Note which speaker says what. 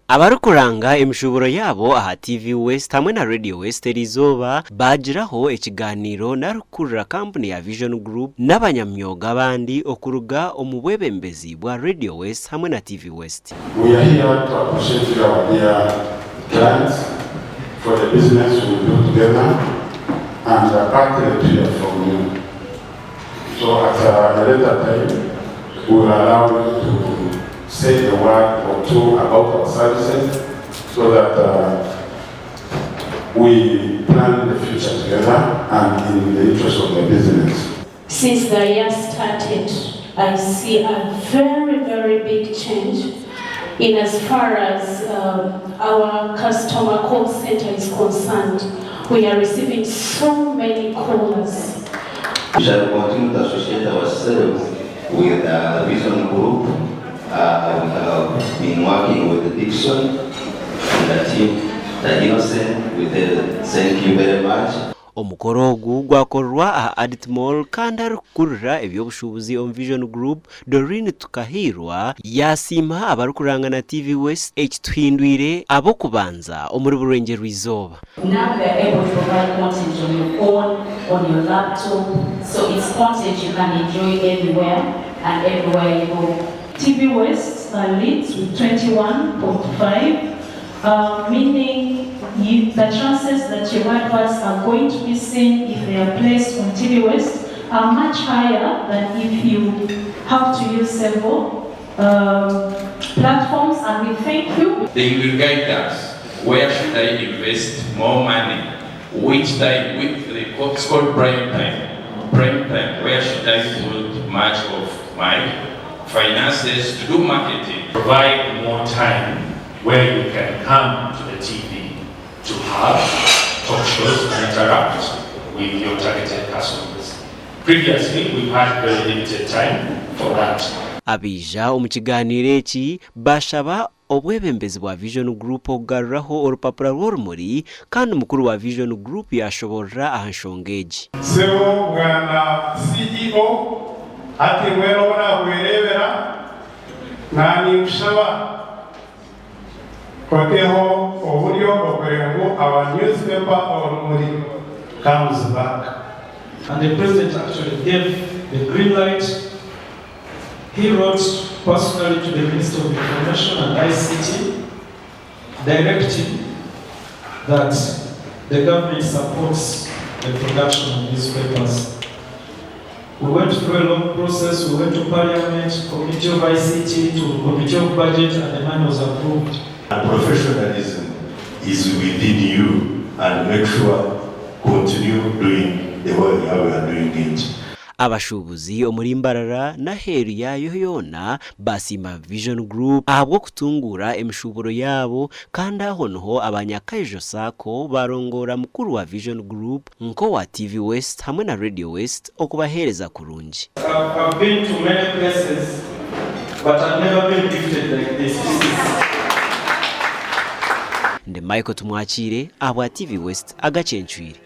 Speaker 1: Abarikuranga emishuburo yabo aha TV West hamwe na Radio WestNehinda bagiraho ikiganiro na rukurura company ya Vision Group n'abanyamyoga abandi okuruga omubwebembezi bwa Radio West hamwe na TV West.
Speaker 2: We are here to appreciate our dear clients for the business we do together and partly to hear from you. So at a later time, we will allow you to say a word or two about our services so that we plan the future together and in the interest of the business.
Speaker 3: Since the year started, I see a very, very big change in as far as our customer call center is concerned. We are receiving so many callers.
Speaker 4: We shall continue to associate ourselves with the Vision Group. We have been working with the Dixon and the team, the Innocent. We thank you very much.
Speaker 1: Omukoro ogu gwakorwa aha Adit Mall kandi arukurura ebyobushubuzi om Vision Group Dorine tukahirwa yasiima abarikuranga na TV West ekituhindwire abo kubanza omuri burenge rw'izooba.
Speaker 5: Now we are able to provide content on your phone, on your laptop, so it's content you can enjoy anywhere and everywhere you go.
Speaker 6: TV West leads with 21.5, meaning the chances that your adverts are going to be seen if they are placed on TV West are much higher than if you have to use several platforms, and we thank you.
Speaker 7: They will guide us. Where should I invest more money? Which time? It's called prime time. Prime time. Where should I put much of my finances to do marketing?
Speaker 8: Provide more time where you can come to the TV to have talk shows and interact with your targeted customers. Previously, we've had very limited time for that.
Speaker 1: Abija omukiganiro eki bashaba obwebembezi bwa Vision Group ogaruraho orupapura rw'orumuri kandi omukuru wa Vision Group yashoborera aha nshonga egi.
Speaker 2: Sebo bwana CEO ati wero bwerebera nani ushaba koteho oburyo bwokurengo our newspaper orumuri comes back.
Speaker 9: And the president actually gave the green light. He wrote personally to the Minister of Information and ICT, directing that the government supports the production of newspapers. We went through a long process. We went to Parliament, Committee of ICT, to Committee of Budget, and the money was approved.
Speaker 8: And professionalism is within you, and make sure continue doing the way we are doing it.
Speaker 1: Abashubuzi omuri Mbarara na heru yayo yona basiima Vision Group ahabwo kutungura emishuburo yabo kandi aho noho abanyakaijo sako barongora mukuru wa Vision Group nko wa TV West hamwe na Radio West okubahereza kurungi.
Speaker 9: I've been to many places, but I've never been gifted like this.
Speaker 1: Nde Michael tumwachire abwa TV West Agacencwire.